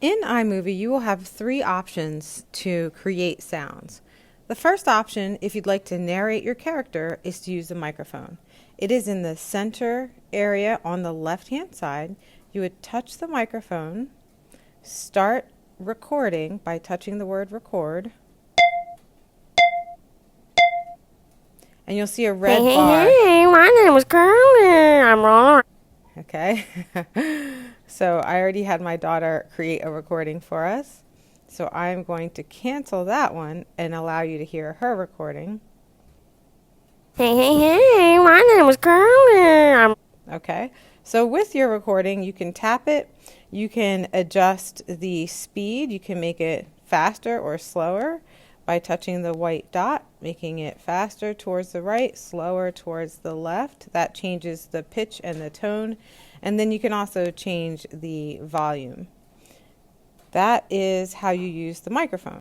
In iMovie, you will have three options to create sounds. The first option, if you'd like to narrate your character, is to use the microphone. It is in the center area on the left-hand side. You would touch the microphone, start recording by touching the word record, and you'll see a red bar. Hey, my name is Curly. I'm rolling. Okay. So I already had my daughter create a recording for us. So I'm going to cancel that one and allow you to hear her recording. Hey, my name is Curly. Okay. So with your recording, you can tap it. You can adjust the speed. You can make it faster or slower by touching the white dot, making it faster towards the right, slower towards the left. That changes the pitch and the tone. And then you can also change the volume. That is how you use the microphone.